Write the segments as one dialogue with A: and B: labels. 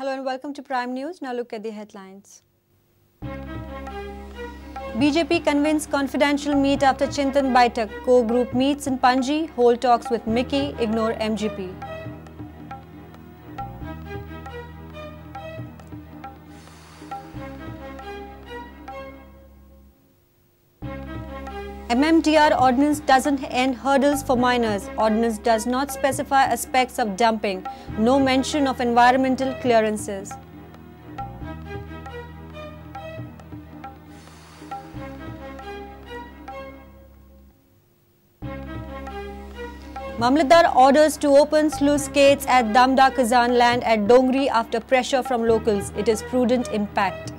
A: Hello and welcome to Prime News. Now look at the headlines. BJP convenes confidential meet after Chintan Baitak. Core group meets in Panji, hold talks with Mickey, ignore MGP. MMDR Ordinance doesn't end hurdles for miners. Ordinance does not specify aspects of dumping. No mention of environmental clearances. Mamlatdar orders to open sluice gates at Damda Kazan land at Dongri after pressure from locals. It is prudent impact.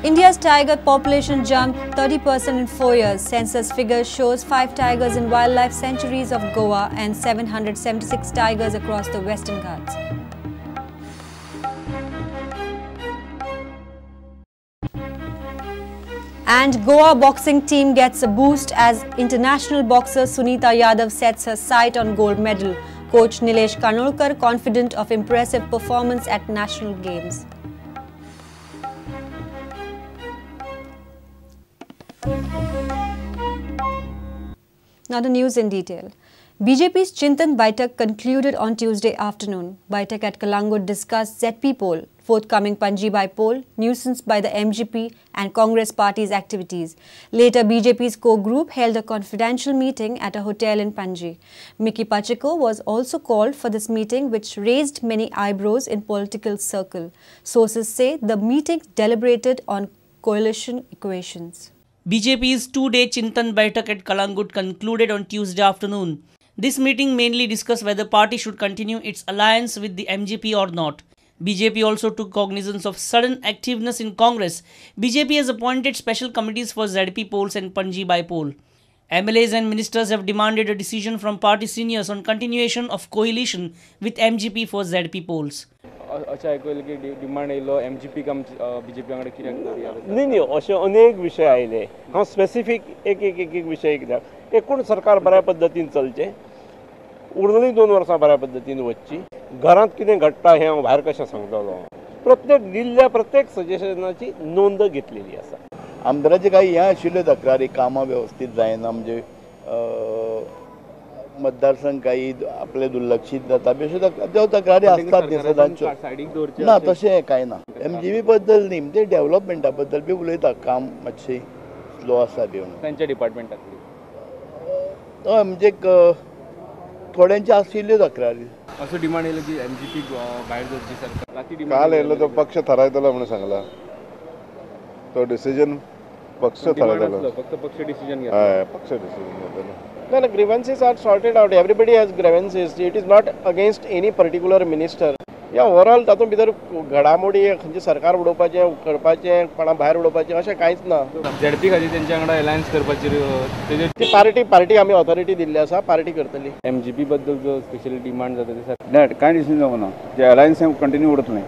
A: India's tiger population jumped 30% in 4 years. Census figures shows 5 tigers in wildlife sanctuaries of Goa and 776 tigers across the Western Ghats. And Goa boxing team gets a boost as international boxer Sunita Yadav sets her sight on gold medal. Coach Nilesh Kanolkar confident of impressive performance at national games. Now the news in detail. BJP's Chintan Baitak concluded on Tuesday afternoon. Baitak at Kalangut discussed ZP poll, forthcoming Panji by poll, nuisance by the MGP and Congress party's activities. Later, BJP's core group held a confidential meeting at a hotel in Panji. Mickey Pacheco was also called for this meeting, which raised many eyebrows in political circle. Sources say the meeting deliberated on coalition equations.
B: BJP's two-day Chintan Baitak at Kalangut concluded on Tuesday afternoon. This meeting mainly discussed whether party should continue its alliance with the MGP or not. BJP also took cognizance of sudden activeness in Congress. BJP has appointed special committees for ZP polls and Panji by poll. MLAs and ministers have demanded a decision from party seniors on continuation of coalition with MGP for ZP polls.
C: Demand येयलो MGP का BJP वांगडा कित्याक करया
D: नहीं अशे अनेक विषय आयले हांव स्पेसिफीक एक विषय कित्याक एकूण सरकार बऱ्या पद्दतीन चलचें उरलेली 2 वर्सां बऱ्या पद्दतीन वचची घरांत कितें घडटा हें हांव भायर कशें सांगतलो प्रत्येक दिल्ल्या प्रत्येक सजेशनाची नोंद घेतलेली आसा
E: आमदाराचे काही हें आशिल्ल्यो तक्रारी कामां वेवस्थीत जायना म्हणजे मतदारसंघ काही आपले दुर्लक्षित जाता अश्यो तक्रारी आसतात न्ही सदांच्यो ना तशें कांय ना एमजीबी बद्दल न्ही म्हणजे डेव्हलपमेंटा बद्दल बी उलयता काम मातशें स्लो आसा बी म्हणून
C: तांच्या डिपार्टमेंटांतली
E: हय म्हणजे थोड्यांच्यो आशिल्ल्यो तक्रारी
C: असो डिमांड येयलो की एमजीपी भायर सरची सरकार राती डिमांड
F: काल येयलो तो पक्ष थारायतलो म्हणून सांगला तो डिसिजन पक्ष थारायतलो
C: फक्त पक्ष डिसिजन घेतलो
F: हय पक्ष डिसिजन घेतलो
D: No, the grievances are sorted out. Everybody has grievances. It is not against any particular minister. या ओवरऑल तातूंत भितर घडामोडी खंयचे सरकार उडोवपाचें करपाचें कोणा भायर उडोवपाचें अशें कांयच ना
C: झेडपी खातीर तेंच्या वांगडा अलायन्स करपाची
D: ती पार्टी आमी ऑथॉरिटी दिल्ली आसा पार्टी करतली
C: एमजीपी बद्दल जो स्पेशली डिमांड जाता ते
F: नाही कांय डिसिजन जावना जे अलायन्स कंटिन्यू उरतलें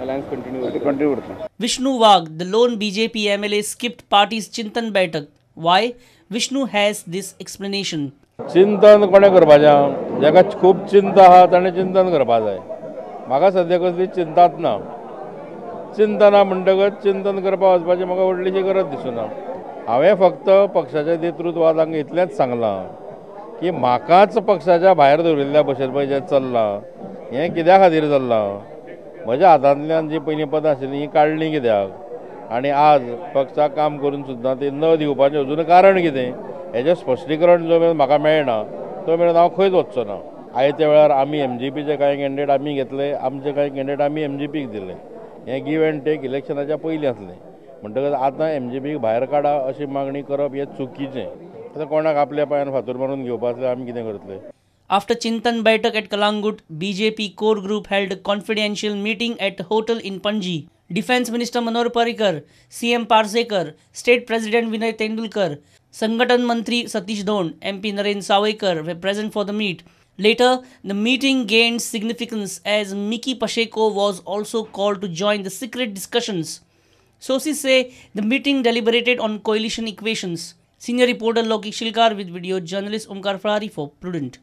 C: अलायन्स कंटिन्यू
F: उरतलें
B: Vishnu Wagh, the lone BJP MLA, skipped party's Chintan Baitak. Why? Vishnu has this explanation.
G: चिंतन कोणे करपाचें जाका खूब चिंता आहा ताणें चिंतन करपा जाय म्हाका सद्या कसली चिंताच ना चिंतना म्हणटकच चिंतन करपा वचपाची म्हाका व्हडलीशी गरज दिसूना हांवें फक्त पक्षाच्या नेतृत्वाक इतलेंच सांगलां की म्हाकाच पक्षाच्या भायर दवरिल्ल्या भशेन पळय जें चल्लां हें कित्या खातीर चल्लां म्हज्या हातांतल्यान जी पयलीं पदां आशिल्लीं ही काडलीं कित्याक आनी आज पक्षाक काम करून सुद्दां ती न दिवपाचें अजून कारण कितें हेजें स्पश्टीकरण जो मेरेन म्हाका मेळना तो मेरेन हांव खंयच वचचो ना आयत्या वेळार आमी एमजीपीचे कांय कॅन्डिडेट आमी घेतले आमचे कांय कॅन्डिडेट आमी एमजीपीक दिले हें गिव एंड टेक इलेक्शनाच्या पयलीं आसलें म्हणटकच आतां एमजीपीक भायर काडा अशी मागणी करप हें चुकीचें आतां कोणाक आपल्या पांयान फातर मारून घेवपा आसल्यार आमी कितें करतले.
B: After Chintan Baitak at Kalangut, BJP core group held a confidential meeting at a hotel in Panji. Defence Minister Manor Parrikar, CM Parsekar, State President Vinay Tendulkar, Sangatan Mantri Satish Dhon, MP Naren Sawaikar were present for the meet. Later, the meeting gained significance as Mickey Pacheco was also called to join the secret discussions. Sources say the meeting deliberated on coalition equations. Senior reporter Loki Shilkar with video journalist Omkar Farari for Prudent.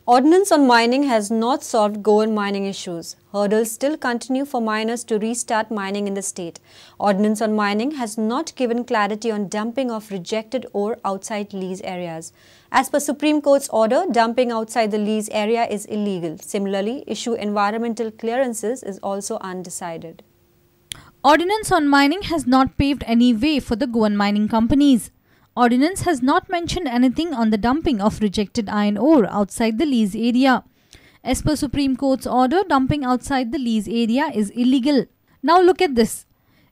A: Ordinance on mining has not solved Goan mining issues. Hurdles still continue for miners to restart mining in the state. Ordinance on mining has not given clarity on dumping of rejected ore outside lease areas. As per Supreme Court's order, dumping outside the lease area is illegal. Similarly, issue environmental clearances is undecided undecided.
H: Ordinance on mining has not paved any way for the Goan mining companies. Ordinance has not mentioned anything on the dumping of rejected iron ore outside the lease area. As per Supreme Court's order, dumping outside the lease area is illegal. Now look at this.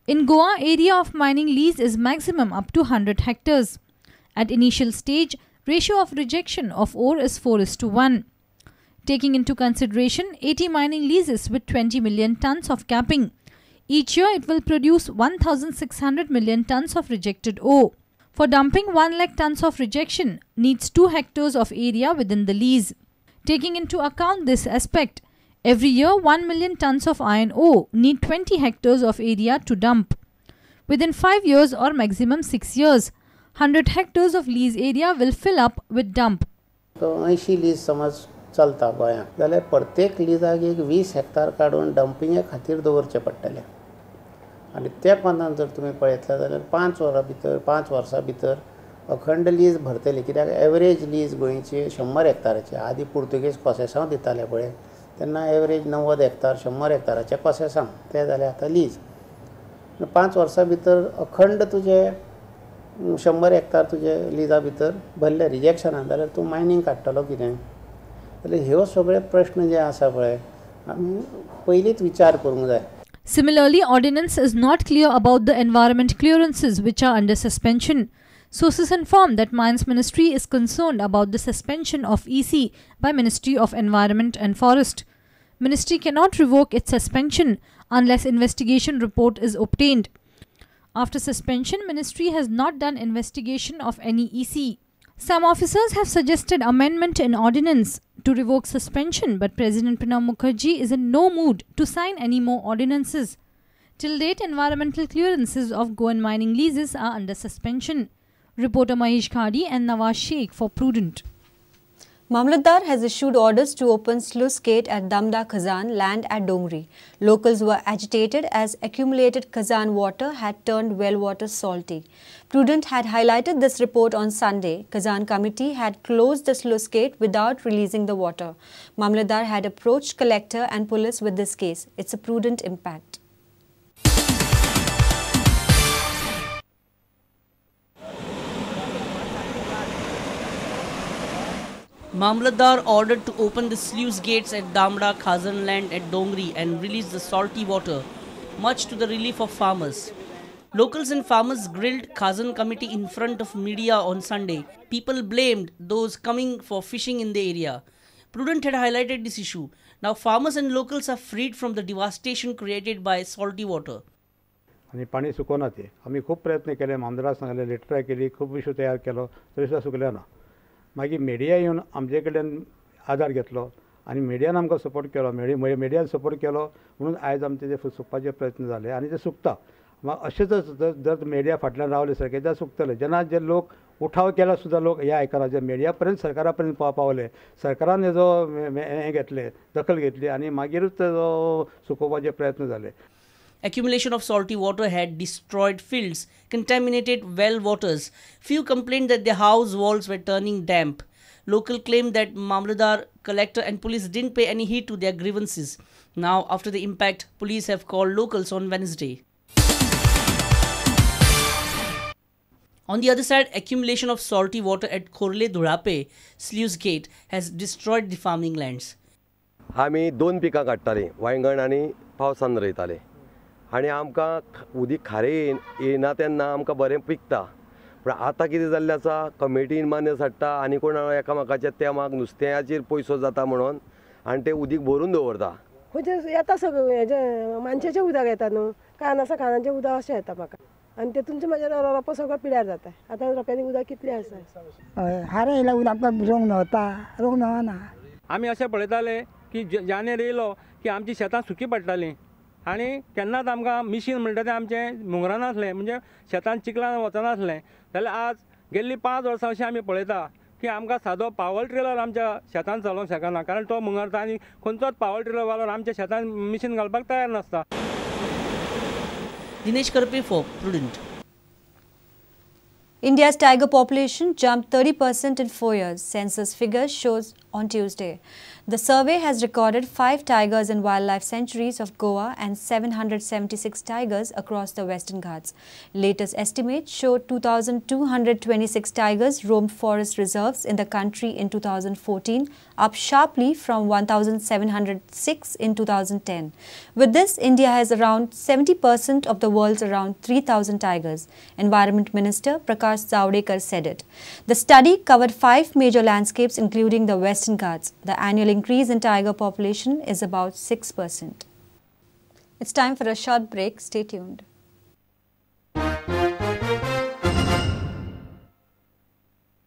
H: In Goa, area of mining lease is maximum up to 100 hectares. At initial stage, ratio of rejection of ore is 4:1. Taking into consideration 80 mining leases with 20 million tons of capping. Each year it will produce 1,600 million tons of rejected ore. For dumping 1 lakh tons of rejection needs 2 hectares of area within the lease. Taking into account this aspect, every year 1 million tons of iron ore need 20 hectares of area to dump. Within 5 years or maximum 6 years, 100 hectares of lease area will fill up with dump.
I: 80 lease समज चलता गोंयांत जाल्यार प्रत्येक लिजाक एक 20 Hector काडून डंपिंगे खातीर दवरचे पडटले आनी त्या कोंतान जर तुमी पळयतले जाल्यार 5 वर्सां भितर अखंड लीज भरतली कित्याक एवरेज लीज गोंयची 100 हेक्टराची आदी पुर्तुगेज कोसेसांव दिताले पळय तेन्ना एवरेज 90 हेक्टर 100 हेक्टराचे कोसेसांव ते जाले आतां लीज 5 वर्सां भितर अखंड तुजे 100 हेक्टर तुजे लिजा भितर भरले रिजेक्शनान जाल्यार तूं मायनींग काडटलो कितें जाल्यार ह्यो सगळे प्रश्न जे आसा पळय आमी पयलींच विचार करूंक जाय.
H: Similarly, Ordinance is not clear about the environment clearances which are under suspension. Sources inform that Mines Ministry is concerned about the suspension of EC by Ministry of Environment and Forest. Ministry cannot revoke its suspension unless investigation report is obtained. After suspension, Ministry has not done investigation of any EC. Some officers have suggested amendment in Ordinance to revoke suspension, but President Pranab Mukherjee is in no mood to sign any more ordinances. Till date, environmental clearances of Goan mining leases are under suspension. Reporter Mahesh Khadi and Nawaz Sheikh for Prudent.
A: Mamlatdar has issued orders to open sluice gate at Damda Khazan land at Dongri. Locals were agitated as accumulated Khazan water had turned well water salty. Prudent had highlighted this report on Sunday. Khazan committee had closed the sluice gate without releasing the water. Mamlatdar had approached collector and police with this case. It's a Prudent impact.
B: Mamlatdar ordered to open the sluice gates at Damda Khazan land at Dongri and release the salty water, much to the relief of farmers. Locals and farmers grilled Khazan committee in front of media on Sunday. People blamed those coming for fishing in the area. Prudent had highlighted this issue. Now farmers and locals are freed from the devastation created by salty water.
J: आणि पाणी सुकना ते आम्ही खूप प्रयत्न केले मामदाराक सांगले लेटरां केली खूप इशू तयार केलो तरी सुद्दां सुकले ना मागीर मिडिया येवन आमचे कडेन आदार घेतलो आनी मिडियान आमकां सपोर्ट केलो मिडियान सपोर्ट केलो म्हणून आयज आमचे जे सुकपाचे प्रयत्न जाले आनी ते सुकता अशेंच जर मिडिया फाटल्यान रावले सारके जाल्यार सुकतले जेन्ना जे लोक उठाव केला सुद्दां लोक ह्या आयकना जे मिडिया पर्यंत सरकारा पर्यंत पावले सरकारान हेजो हें घेतले दखल घेतली आनी मागीरूच सुकोवपाचे प्रयत्न जाले.
B: Accumulation of salty water had destroyed fields, contaminated well waters. Few complained that their house walls were turning damp. Local claimed that Mamlatdar, collector and police didn't pay any heed to their grievances. Now, after the impact, police have called locals on Wednesday. On the other side, accumulation of salty water at Khorle Dhurape sluice gate has destroyed the farming lands.
K: आमी 2 पिकां काडटालीं वांयगण आनी पावसान रोयताले आनी आमकां उदीक खारें येना तेन्ना आमकां बरें पिकता पूण आतां कितें जाल्लें आसा कमिटीन मान्य साडटा आनी कोण एकामेकाच्या तेमाक नुस्त्याचेर पयसो जाता म्हणून आनी ते उदीक भरून दवरता.
L: येता सगळें हेजें मानशेचें उदक येता न्हू कान आसा कानाचें उदक अशें येता म्हाका आनी तेतूनचें म्हाजें रोंपो सगळो पिड्यार जाता. आतां रोंप्यांनी उदक कितलें आसा
M: हय हारें येयल्या उदक आमकां रोंग नवता रोंग नवना.
N: आमी अशें पळयताले की जानेर येयलो की आमची शेतां सुकी पडटालीं आनी केन्नाच आमकां मिशीन म्हणटा तें आमचें मुंगरा नासलें, म्हणजे शेतान चिखलान वचनासलें. जाल्यार आज गेल्लीं 5 वर्सां अशें आमी पळयता की आमकां सादो पावर ट्रेलर आमच्या शेतान चलोवंक शकना, कारण तो मुंगरता आनी खंयचोच पावर ट्रेलर वालोर आमच्या शेतान मिशीन घालपाक तयार नासता.
B: Dinesh Karpe for Prudent.
A: India's tiger population jumped 30% in 4 years, census figures shows on Tuesday. The survey has recorded 5 tigers and wildlife sanctuaries of Goa and 776 tigers across the Western Ghats. Latest estimates show 2,226 tigers roamed forest reserves in the country in 2014, up sharply from 1,706 in 2010. With this, India has around 70% of the world's around 3,000 tigers. Environment Minister Prakash Javadekar said it. The study covered 5 major landscapes including the Western Ghats. The annual increase in tiger population is about 6%. It's time for a short break. Stay tuned.